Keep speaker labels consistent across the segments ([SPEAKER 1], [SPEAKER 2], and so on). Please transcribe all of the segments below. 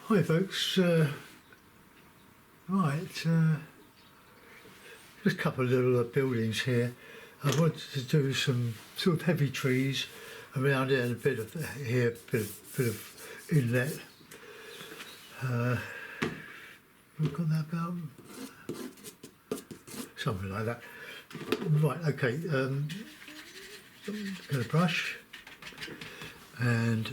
[SPEAKER 1] Hi folks, just a couple of little buildings here. I wanted to do some sort of heavy trees around it and a bit of here, bit of inlet. We've got that about something like that. Right, okay, got a brush and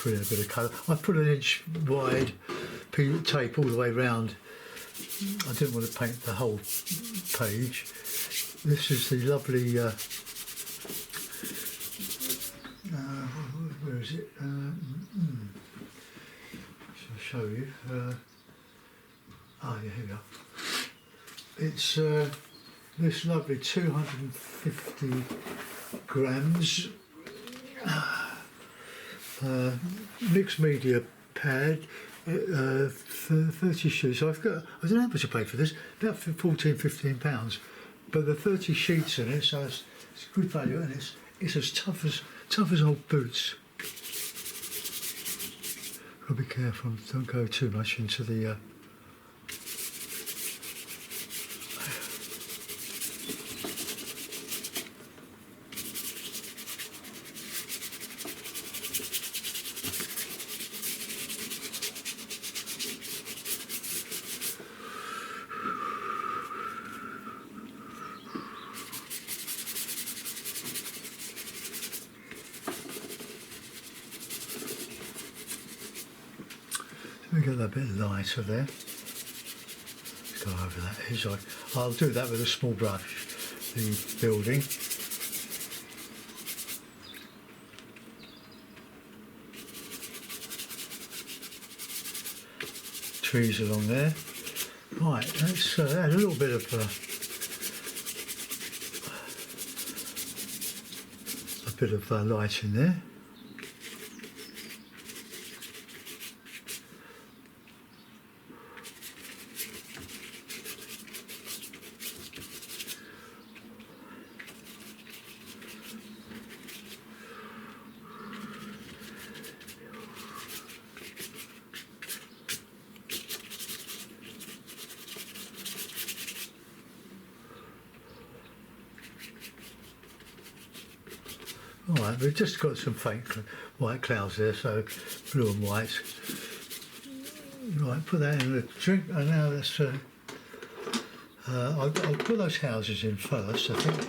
[SPEAKER 1] put in a bit of colour. I put an inch wide tape all the way round. I didn't want to paint the whole page. This is the lovely, where is it? I'll show you. Yeah, here we are. It's this lovely 250 grams mixed media pad, 30 sheets. So I've got, I don't know how much I paid for this, about £14–15, but the 30 sheets in it, so it's good value, and it's as tough as old boots. Got to be careful, don't go too much into the let me get that a bit lighter there. Let's go over that edge. I'll do that with a small brush, the building. Trees along there. Right, let's add a little bit of light in there. Alright, we've just got some faint white clouds there, so blue and white. Right, put that in the drink, and now let's I'll put those houses in first, I think.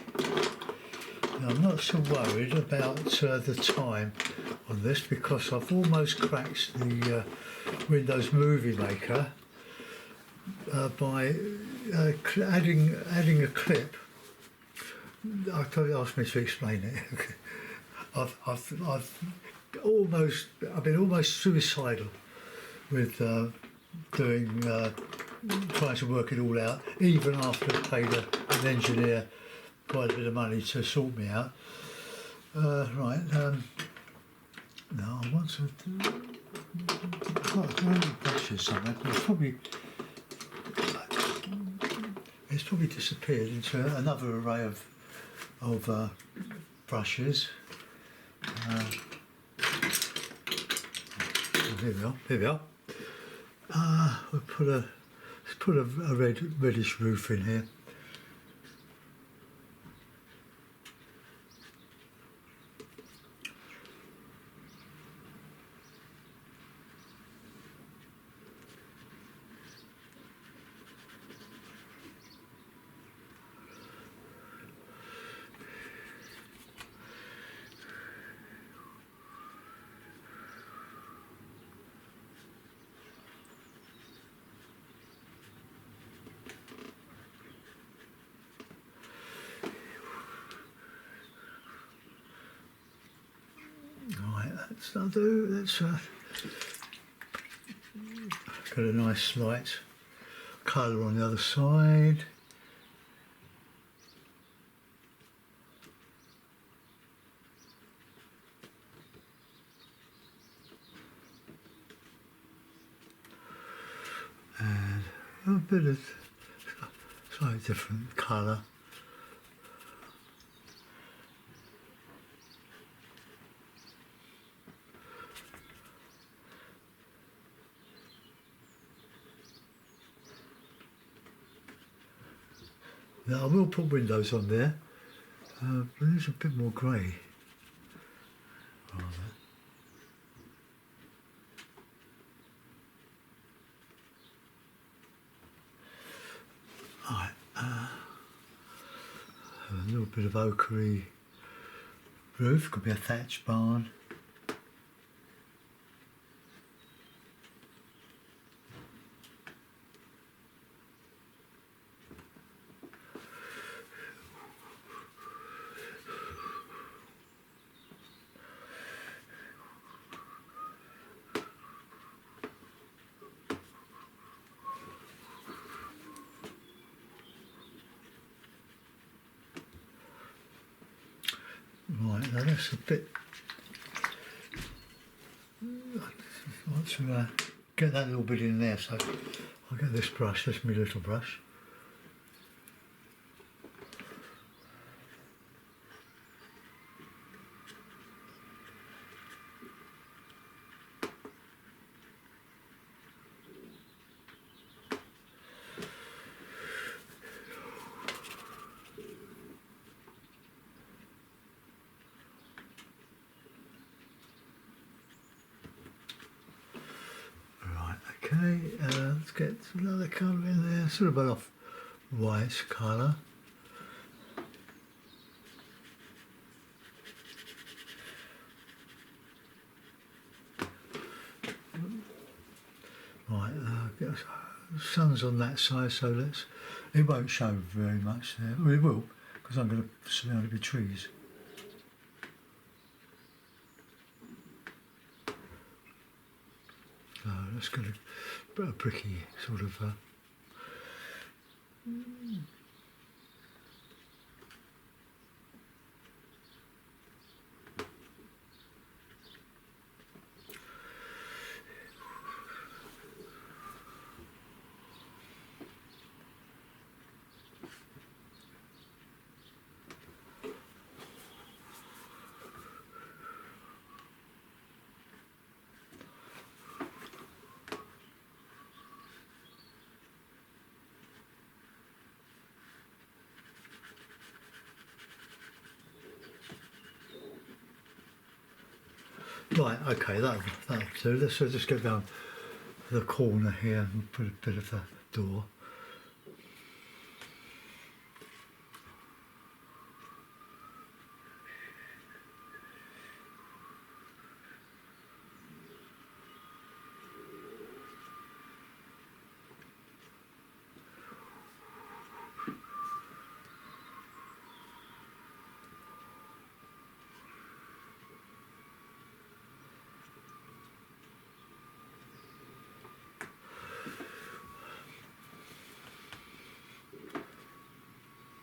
[SPEAKER 1] Now, I'm not so worried about the time on this, because I've almost cracked the Windows Movie Maker by adding a clip. I thought you asked me to explain it. I've been almost suicidal with trying to work it all out, even after I paid an engineer quite a bit of money to sort me out. Right, now I want to got brushes somewhere, but it's probably disappeared into another array of brushes. Here we are. We'll put a reddish roof in here. Let's got a nice light colour on the other side. And a bit of slightly different colour. Now I will put windows on there, but there's a bit more grey. Rather. Right, a little bit of oakery roof, could be a thatched barn. Right, now that's a bit. I want to get that little bit in there, so I'll get this brush, this is my little brush. Okay, let's get another colour in there, sort of an off-white colour. Right, the sun's on that side, so it won't show very much there. Well, it will, because I'm going to surround it with trees. Let's get a bricky sort of. Right, okay, that'll do. Let's just go down the corner here and put a bit of a door.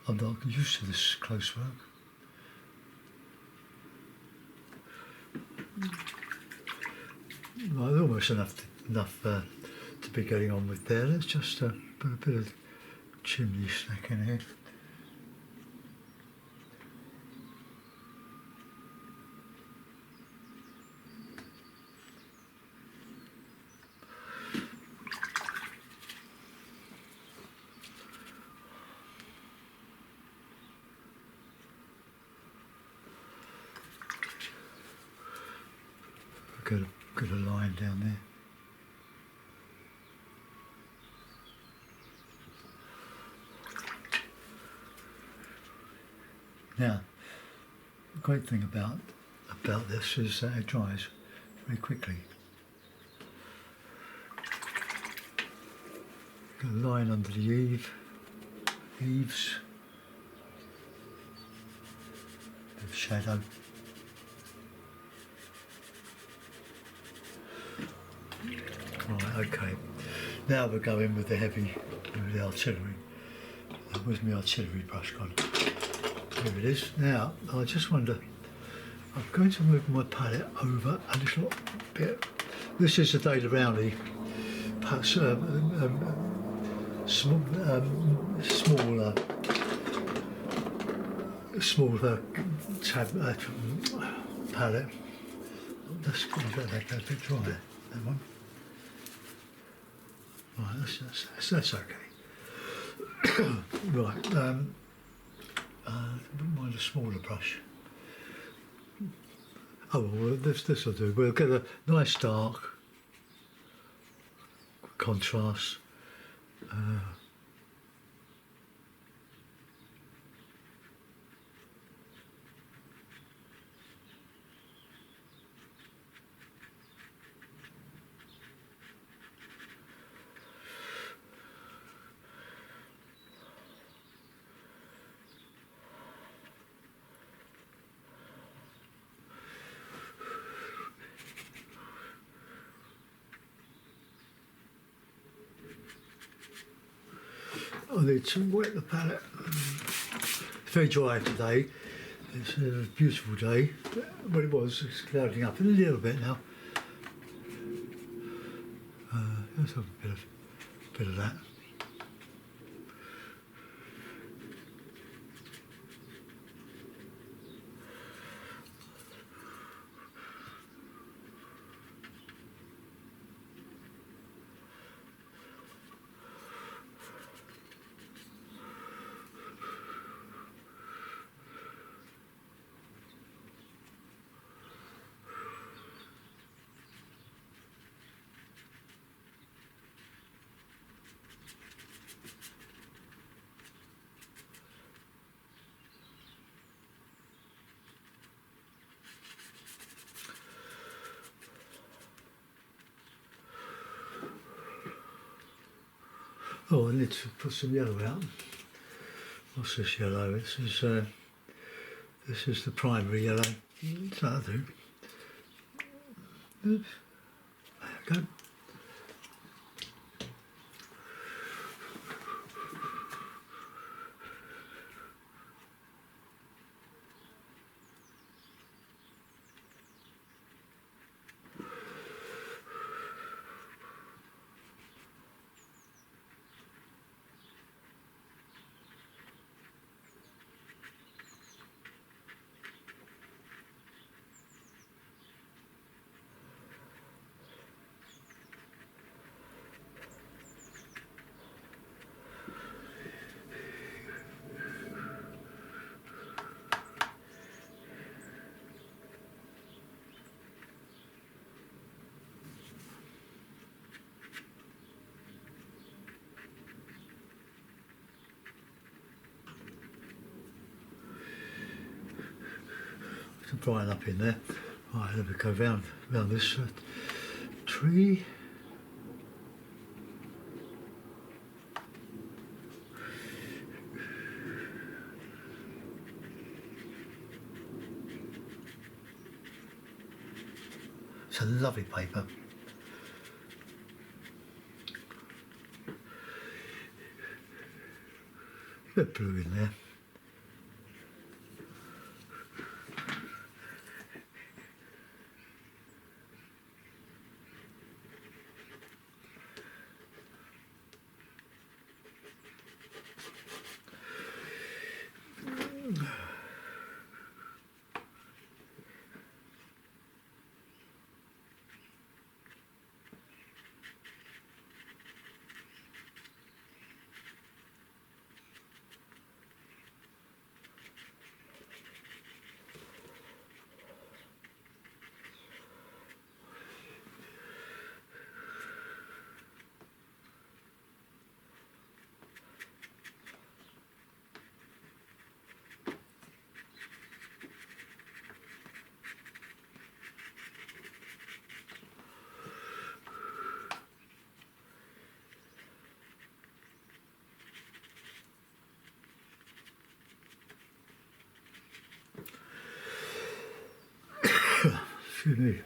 [SPEAKER 1] I'm not used to this close work. Well, almost enough to be getting on with there. Let's just put a bit of chimney stack in here. Got a line down there. Now, the great thing about this is that it dries very quickly. Got a line under the eaves, bit of shadow. Right, okay. Now we're going with the heavy, with the artillery. Where's my artillery brush gone? Here it is. Now, I just wonder, I'm going to move my palette over a little bit. This is the Data Rowney smaller palette. That's going to let that bit dry. That one. Right, that's okay. Right, mind a smaller brush. Oh well, this will do. We'll get a nice dark contrast. I need to wet the palette. It's very dry today. It's a beautiful day. Well, it was. It's clouding up a little bit now. Let's have a bit of that. Oh, I need to put some yellow out. What's this yellow? This is the primary yellow. That'll do. Oops. There we go. Some brighten up in there. Right, let me go round this tree. It's a lovely paper. A bit of blue in there. Excuse me.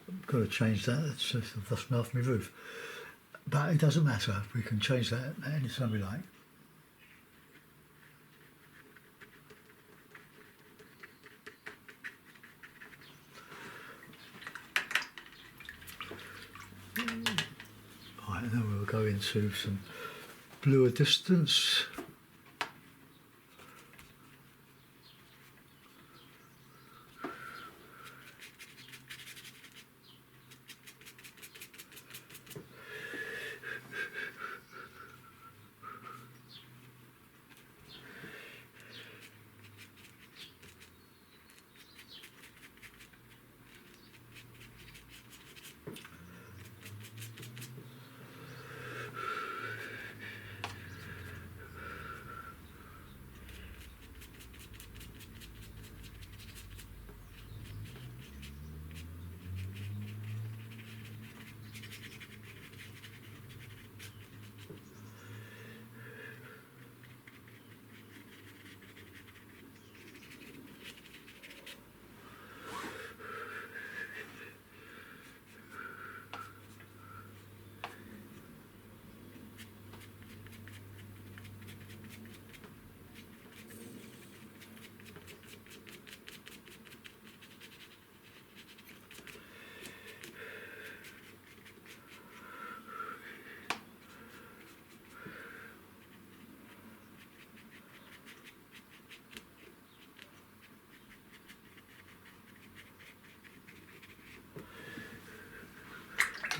[SPEAKER 1] I've got to change that. It's just the dust mouth off my roof. But it doesn't matter. We can change that any time we like. Right, and then we'll go into some bluer distance.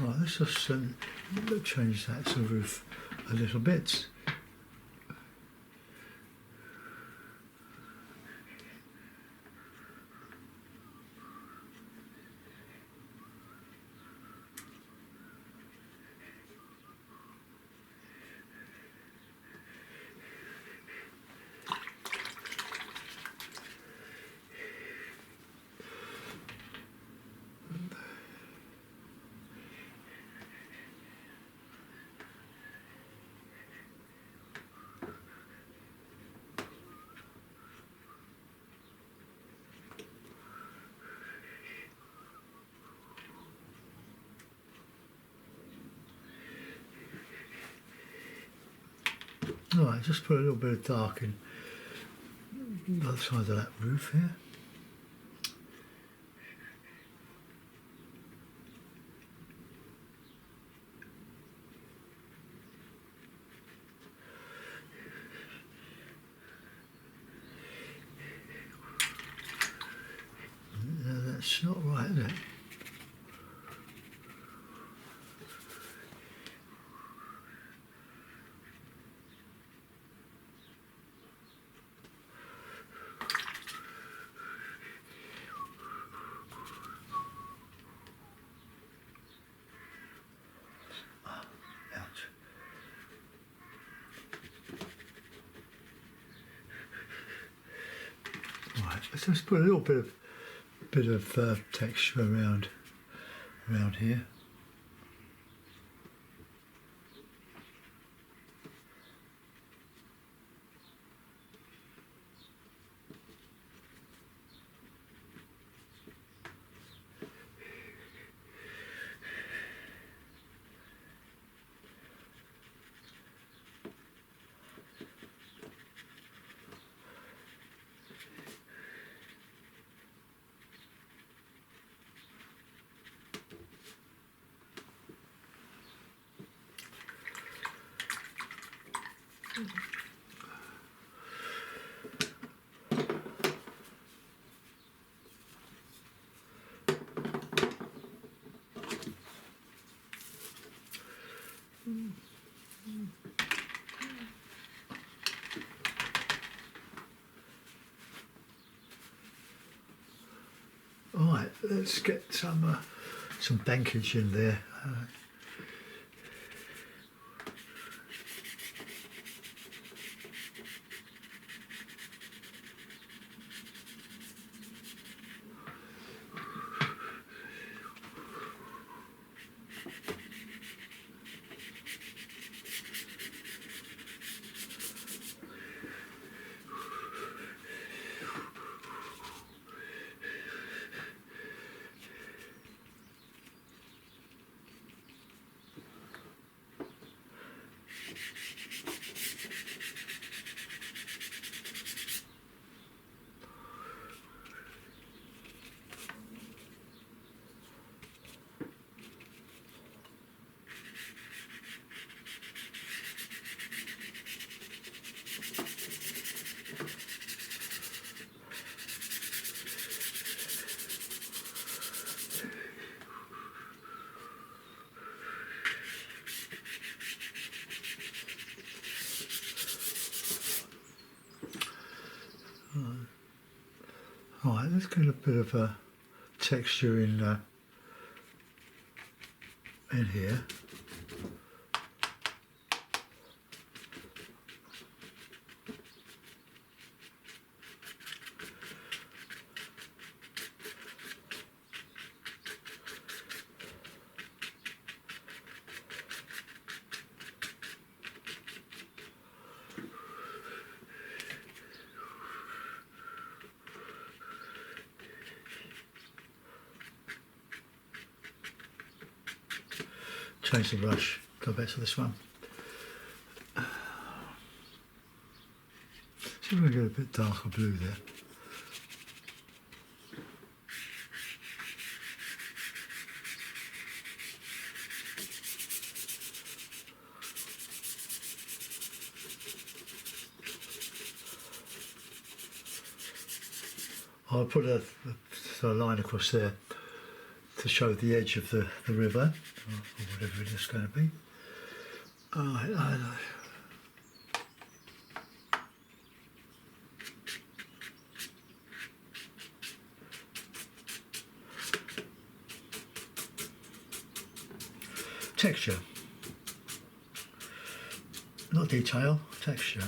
[SPEAKER 1] Right, let's just change that to the roof a little bit. Alright, just put a little bit of dark in the other side of that roof here. No, that's not right, is it? Ouch. Right, let's just put a little bit of texture around here. Alright, let's get some bankage in there. get a bit of a texture in here. Change the brush, go back to this one. See if we get a bit darker blue there. I'll put a line across there to show the edge of the river, or whatever it is going to be. Texture, not detail, texture.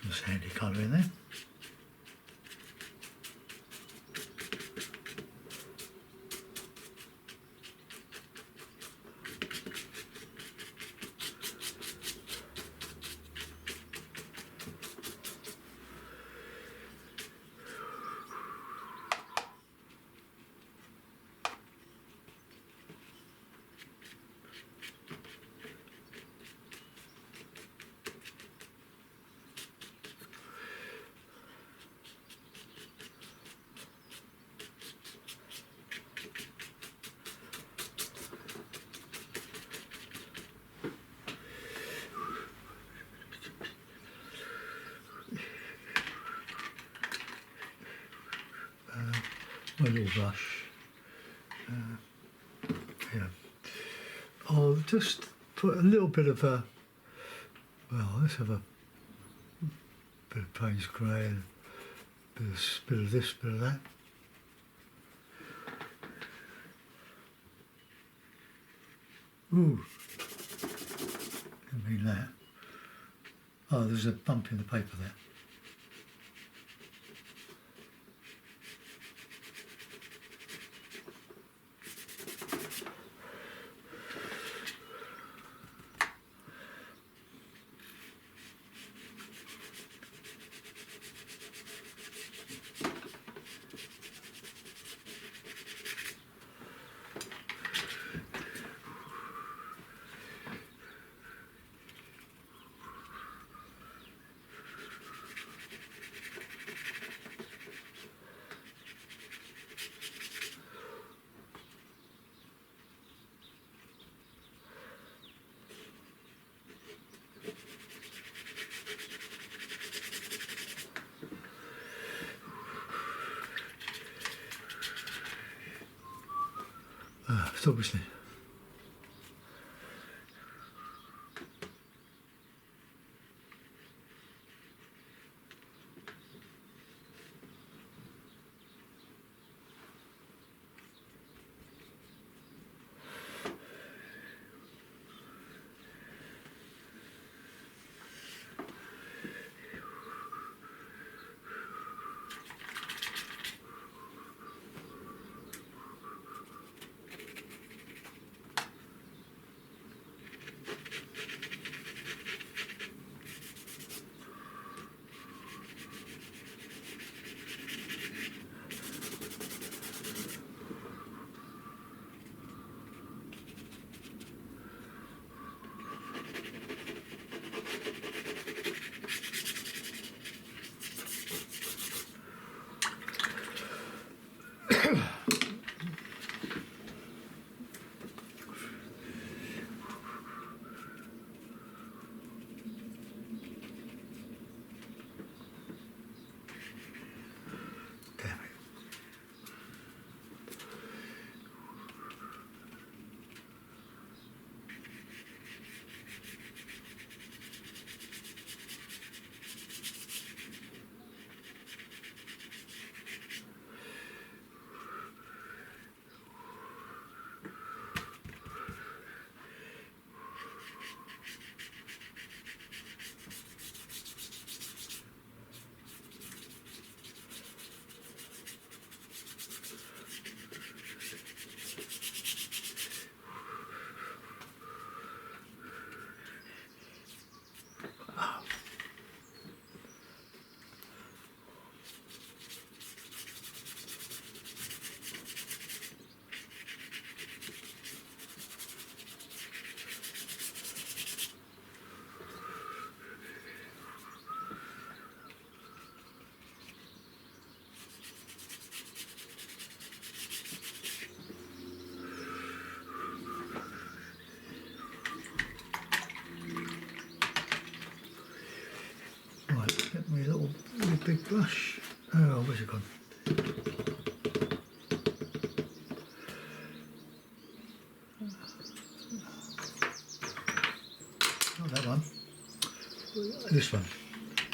[SPEAKER 1] Some sandy colour in there. My little brush. Yeah. I'll just put a little bit of a, well, let's have a bit of Payne's grey and a bit of this, bit of that. Ooh, didn't mean that. Oh, there's a bump in the paper there. Stop listening. brush. Oh, where's it gone? Not that one. This one.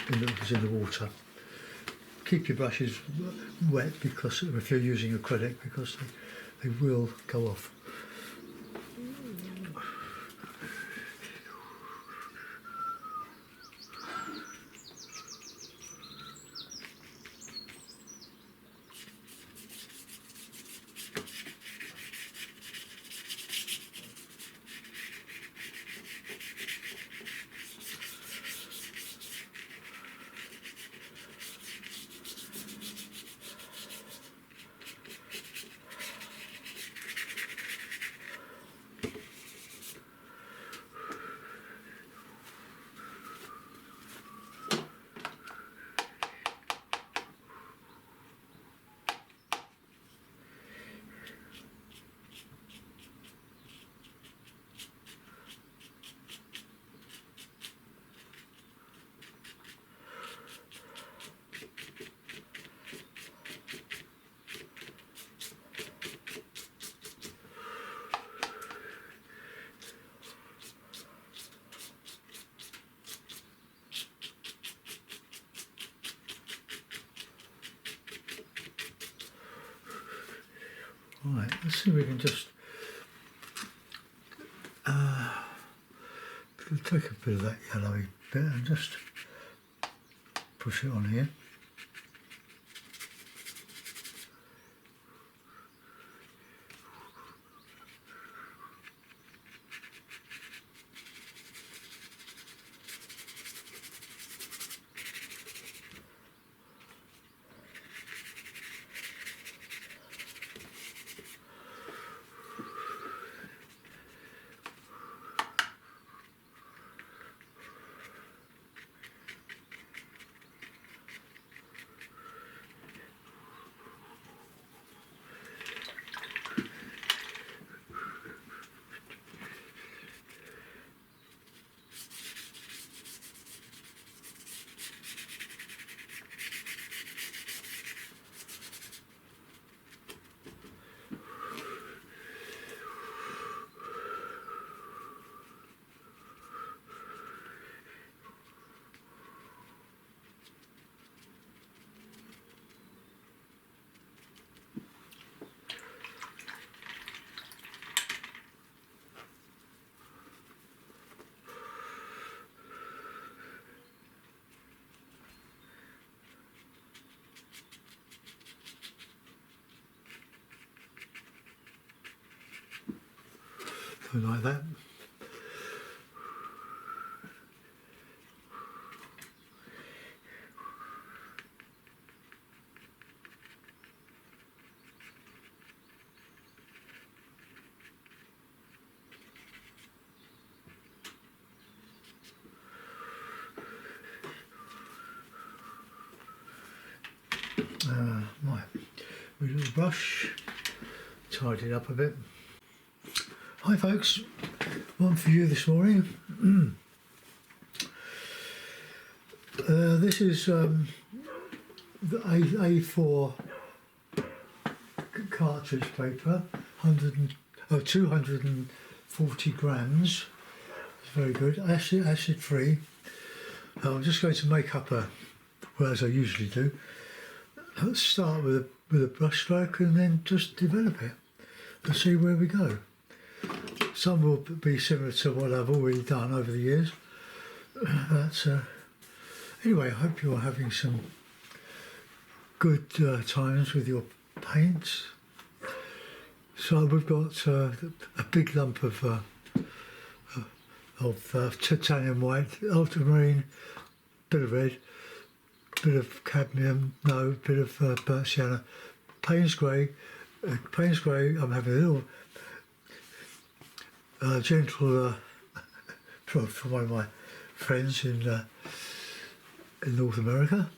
[SPEAKER 1] It's in the water. Keep your brushes wet because if you're using acrylic, because they will go off. Right, let's see if we can just take a bit of that yellowy bit and just push it on here. Something like that. Right, with a little brush, tidy it up a bit. Hi folks, one for you this morning. This is the A4 cartridge paper, 240 grams. It's very good, acid free. I'm just going to make up well, as I usually do. Let's start with a brush stroke and then just develop it and see where we go. Some will be similar to what I've already done over the years. But anyway, I hope you're having some good times with your paints. So we've got a big lump of titanium white, ultramarine, bit of red, bit of cadmium, bit of burnt sienna, Payne's grey. I'm having a little gentle from one of my friends in North America,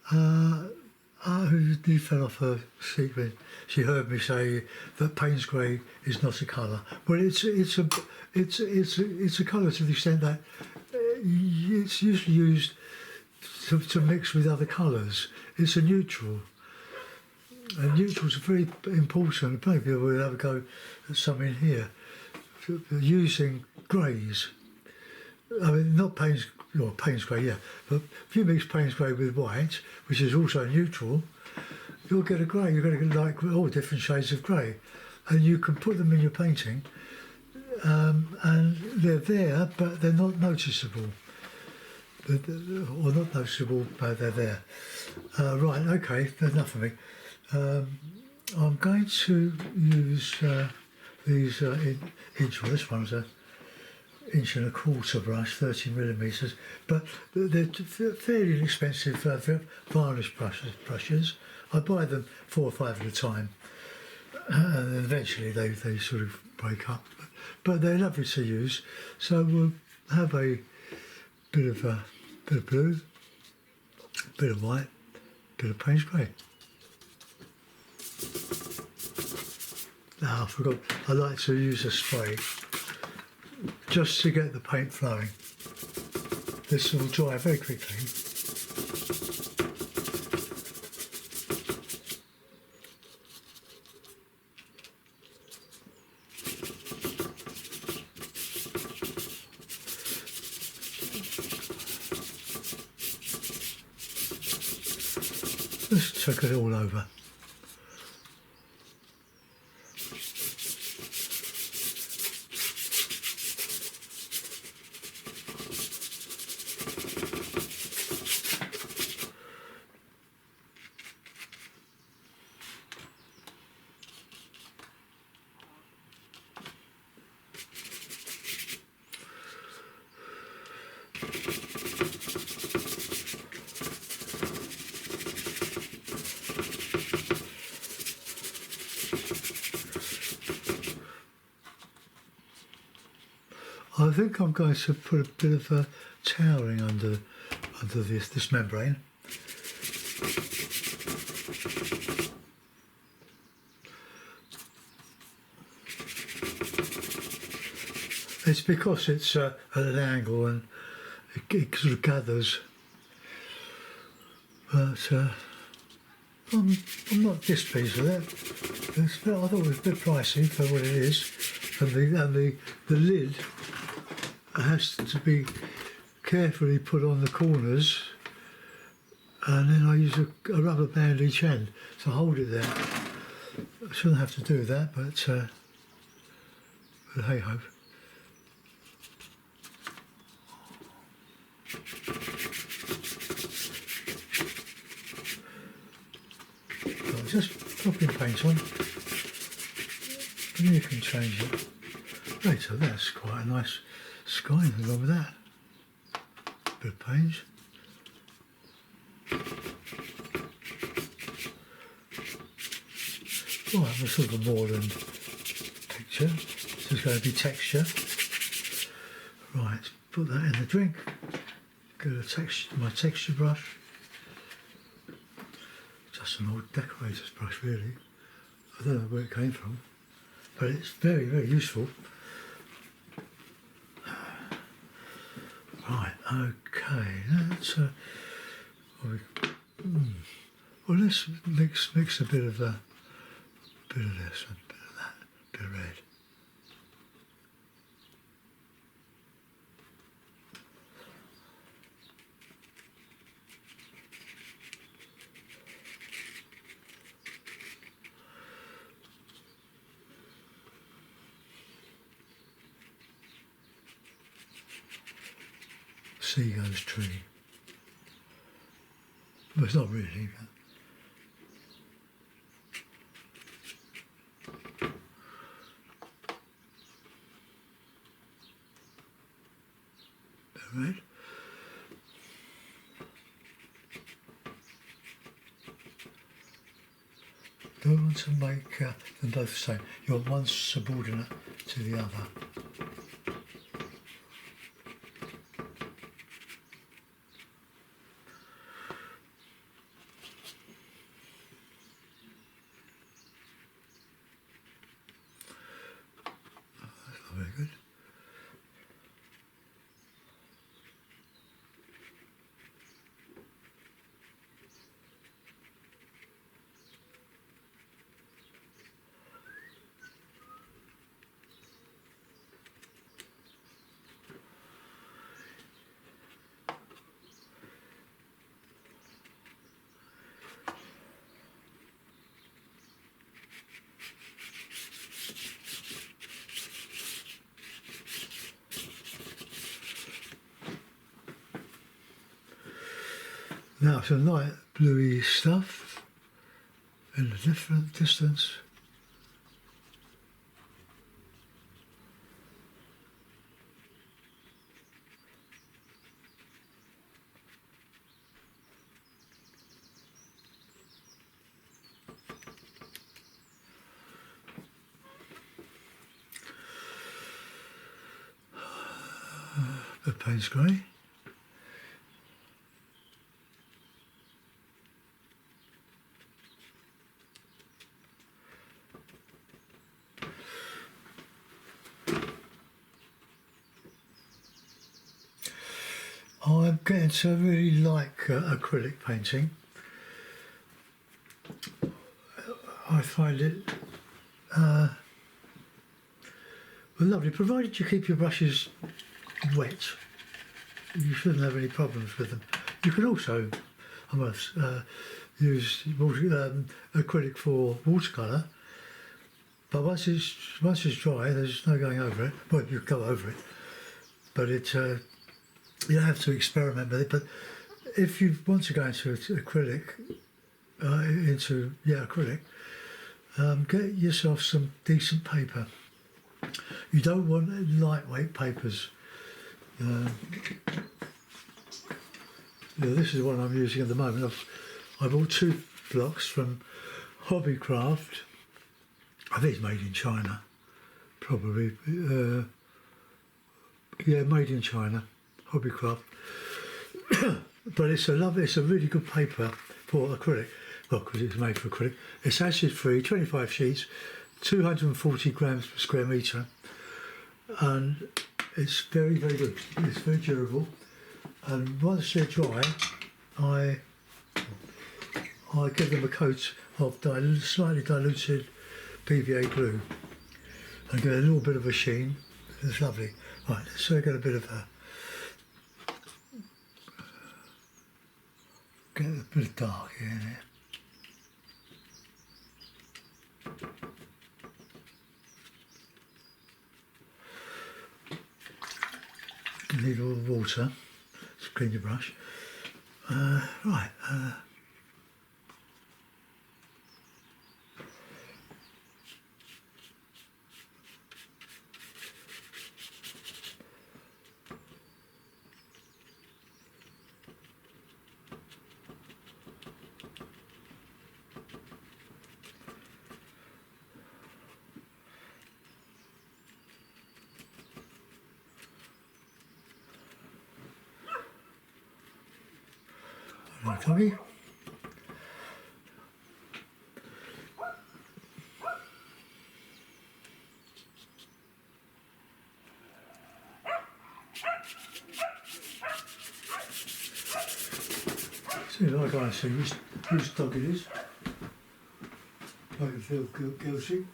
[SPEAKER 1] who fell off her seat when she heard me say that Payne's grey is not a colour. Well, it's a colour to the extent that it's usually used to mix with other colours. It's a neutral. And neutrals are very important. Maybe we'll have a go at some in here. Using greys. I mean, not Payne's, or Payne's grey, yeah. But if you mix Payne's grey with white, which is also neutral, you'll get a grey. You're going to get like all different shades of grey. And you can put them in your painting, and they're there, but they're not noticeable. Or not noticeable, but they're there. Right, okay, enough of me. I'm going to use these inch, well, this one's an 1.25" brush, 30 millimetres, but they're fairly inexpensive varnish brushes. I buy them 4 or 5 at a time, and then eventually they sort of break up. But they're lovely to use, so we'll have a bit of blue, a bit of white, a bit of Payne's grey. Now, I forgot, I like to use a spray just to get the paint flowing. This will dry very quickly. Let's check it all over. I think I'm going to put a bit of towering under this membrane. It's because it's at an angle and it sort of gathers. But I'm not displeased with it. I thought it was a bit pricey for what it is, and the lid has to be carefully put on the corners, and then I use a rubber band each end to hold it there. I shouldn't have to do that, but hey ho. Just dropping paint on, and you can change it later. That's quite a nice sky, nothing wrong with that. Bit of paint. Right, a sort of a moorland picture. This is going to be texture. Right, put that in the drink. Get my texture brush. Just an old decorator's brush, really. I don't know where it came from, but it's very, very useful. Right, okay, let's well, let's mix a bit of this, a bit of that, a bit of red. Seagull's tree. Well, it's not really. Bit of red. Don't want to make them both the same. You want one subordinate to the other. Very good. Now some light bluey stuff in a different distance. The Payne's grey. I'm getting to really like acrylic painting. I find it well, lovely, provided you keep your brushes wet. You shouldn't have any problems with them. You can also use acrylic for watercolour, but once it's dry, there's no going over it. Well, you go over it, but you have to experiment with it. But if you want to go into acrylic, get yourself some decent paper. You don't want lightweight papers. This is the one I'm using at the moment. I bought 2 blocks from Hobbycraft. I think it's made in China, probably. Yeah, made in China, Hobbycraft. But it's a really good paper for acrylic. Well, because it's made for acrylic. It's acid free, 25 sheets, 240 grams per square metre, and it's very, very good. It's very durable, and once they're dry, I give them a coat of slightly diluted PVA glue and get a little bit of a sheen. It's lovely. Right, so get a bit of dark here in here. You need all the water to clean your brush. Right. Tommy. See, like I see whose dog it is. I can feel guilty.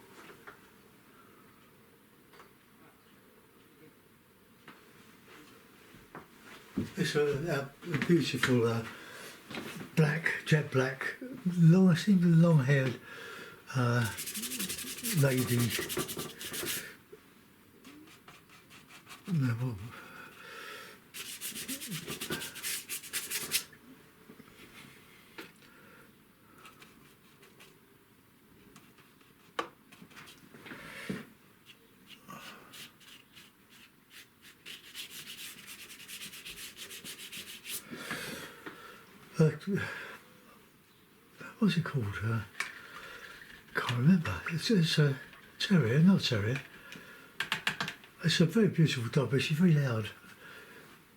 [SPEAKER 1] It's a beautiful jet black, long-haired lady. What's it called? Can't remember. It's a terrier, not terrier. It's a very beautiful dog, but she's very loud.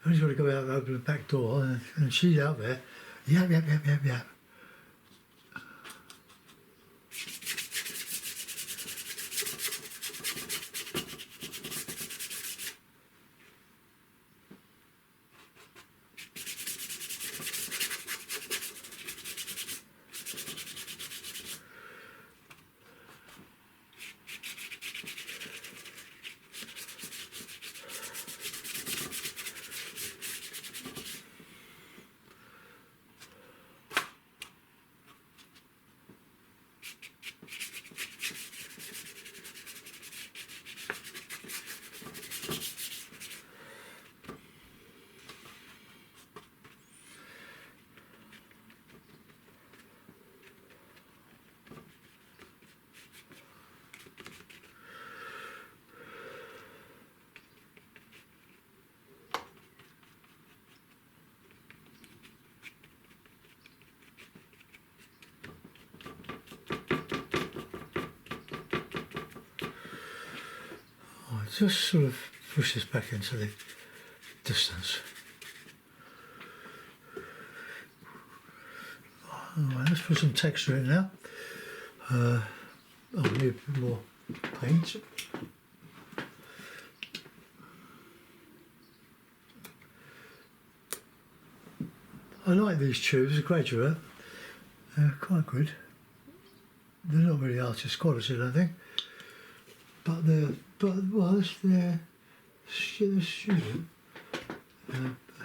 [SPEAKER 1] I just got to go out and open the back door, and she's out there. Yap, yap, yap, yap, yap. just sort of push this back into the distance. Alright, let's put some texture in now. I'll need a bit more paint. I like these tubes, graduate. They're quite good. They're not really artist quality, I don't think. But they're student.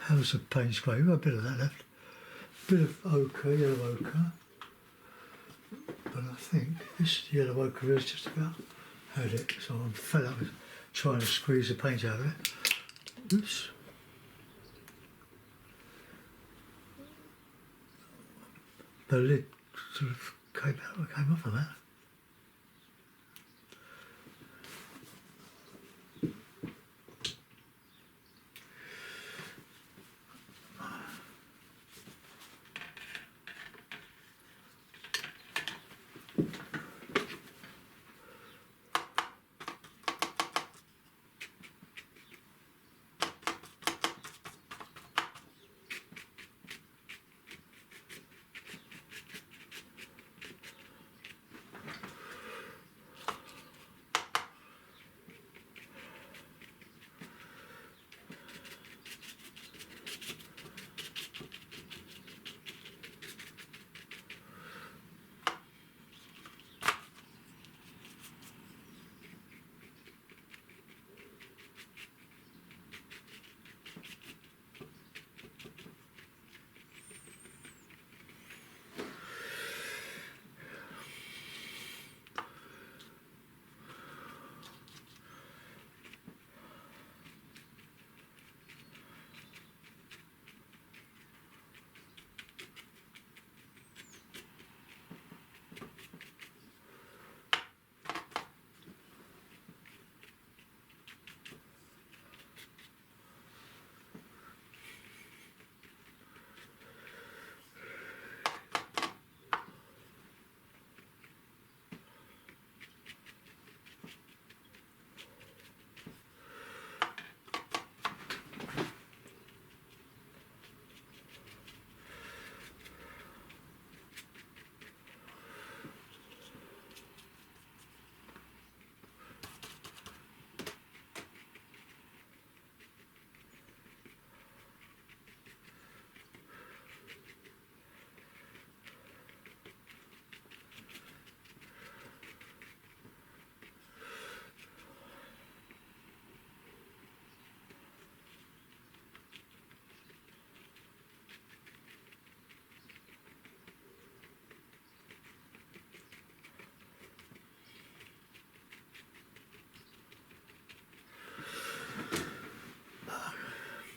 [SPEAKER 1] How's the paint spray? We've got a bit of that left. A bit of ochre, yellow ochre. But I think this yellow ochre is just about had it, so I'm fed up with trying to squeeze the paint out of it. Oops. The lid sort of came off of that.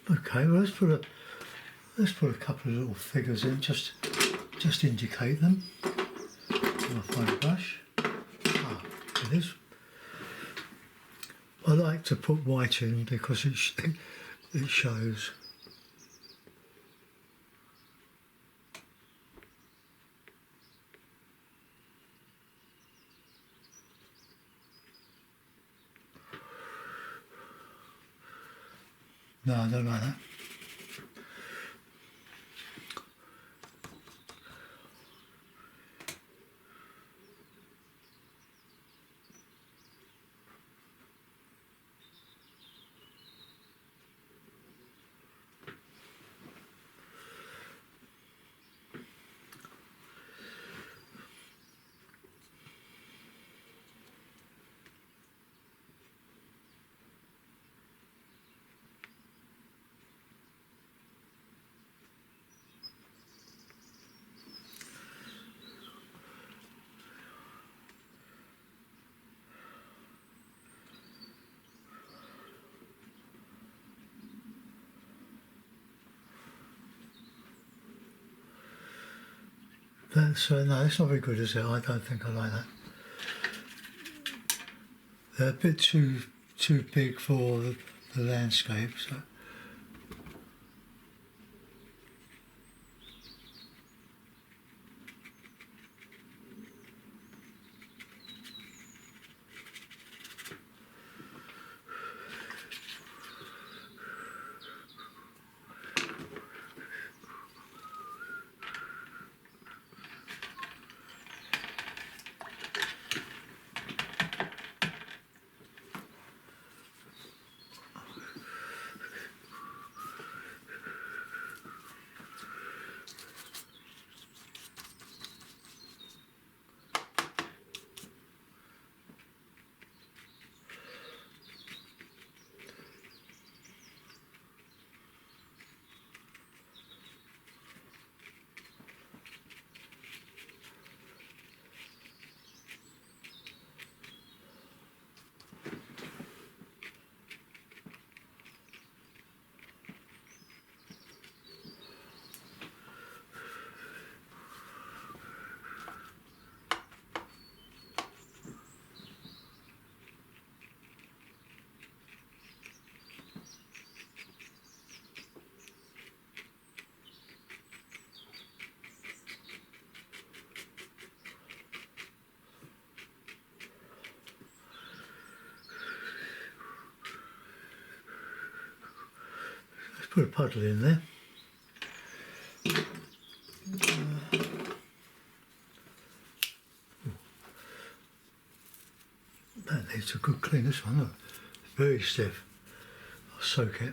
[SPEAKER 1] Okay, well let's put a couple of little figures in, just indicate them. I'll find a brush. Ah, it is. I like to put white in because it shows. No, I don't like that. No, that's not very good, is it? I don't think I like that. They're a bit too big for the landscape. So. put a puddle in there. That needs a good clean, this one, look. It's very stiff. I'll soak it.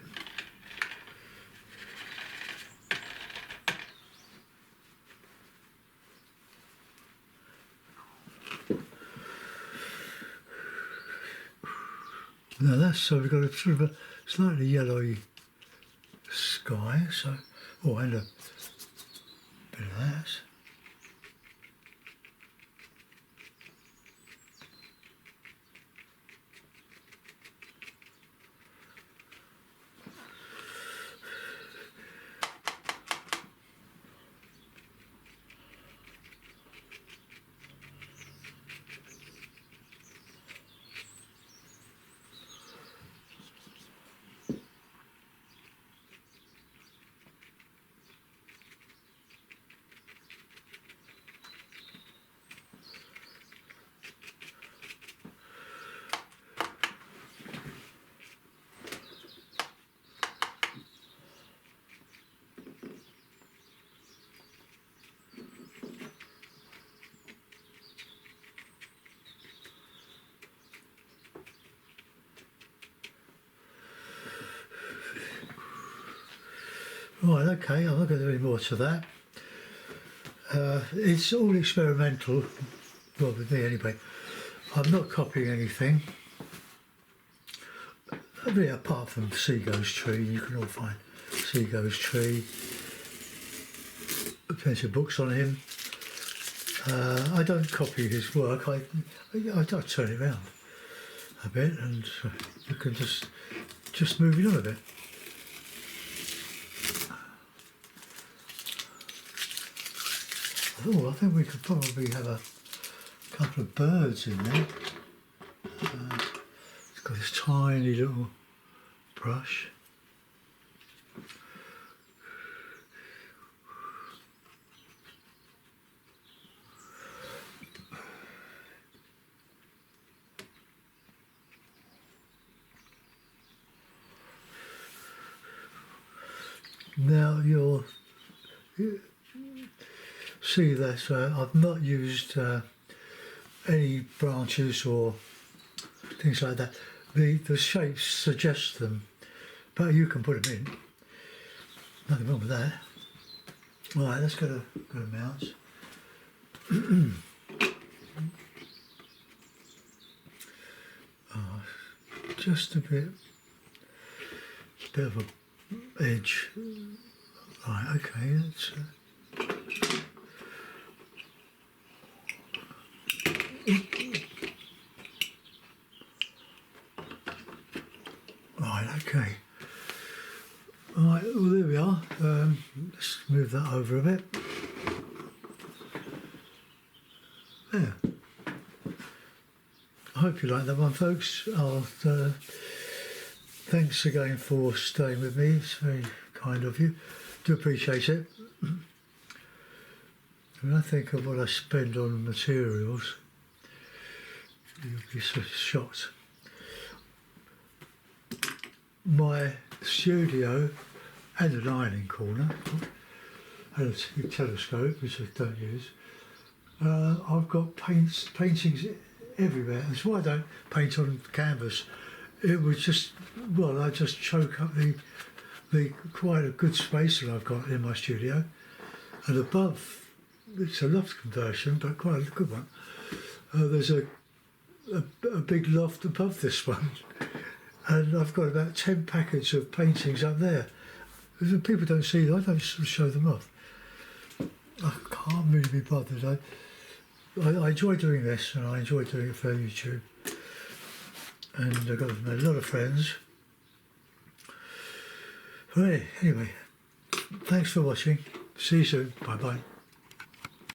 [SPEAKER 1] Now that's, so we've got a sort of a slightly yellowy sky, so, oh, and a bit of that. Right, okay, I'm not going to do any more to that. It's all experimental, well, with me anyway. I'm not copying anything. Really, apart from Seago's Tree, you can all find Seago's Tree. Plenty of books on him. I don't copy his work, I turn it around a bit and you can just move it on a bit. Oh, I think we could probably have a couple of birds in there. It's got this tiny little brush. Now you'll see that I've not used any branches or things like that. The shapes suggest them, but you can put them in. Nothing wrong with that. Right, let's go to mount. Just a bit of a edge. Right, okay, that's right, okay. Right, well, there we are. Let's move that over a bit. There. I hope you like that one, folks. Thanks again for staying with me. It's very kind of you. Do appreciate it. When I think of what I spend on materials, you'll be sort of shocked. My studio and an ironing corner and a telescope, which I don't use. I've got paintings everywhere. That's why I don't paint on canvas. It was just, well, I just choke up the quite a good space that I've got in my studio. And above, it's a loft conversion, but quite a good one. There's a big loft above this one. And I've got about 10 packets of paintings up there. People don't see them, I don't sort of show them off. I can't really be bothered. I enjoy doing this, and I enjoy doing it for YouTube. And I've got a lot of friends. Right, anyway, thanks for watching. See you soon. Bye-bye.